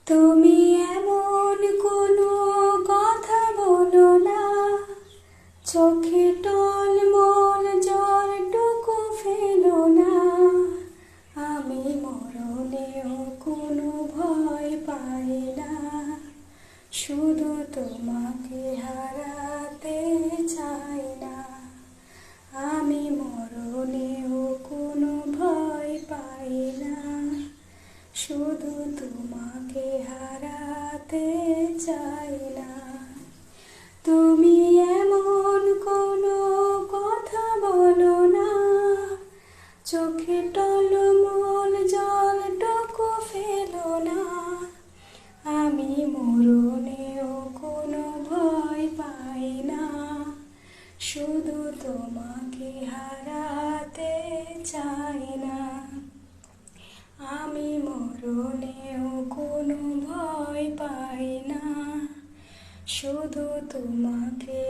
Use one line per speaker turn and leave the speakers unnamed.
তুমি এমন কোনো কথা বলো না, চোখে টলমল জলটুকু ফেলো না। আমি মরণেও কোনো ভয় পাই না, শুধু তোমাকে হারাতে চাই না। আমি মরণেও কোনো ভয় পাই না, শুধু তোমাকে হারাতে চাই না। তুমি এমন কোনো কথা বলো না, চোখে টলমল জলটুকু ফেলো না। আমি মরণেও কোনো ভয় পাই না, শুধু তোমাকে হারাতে চাই না। আমি মরণেও কোনো ভয় পাই না, শুধু তোমাকে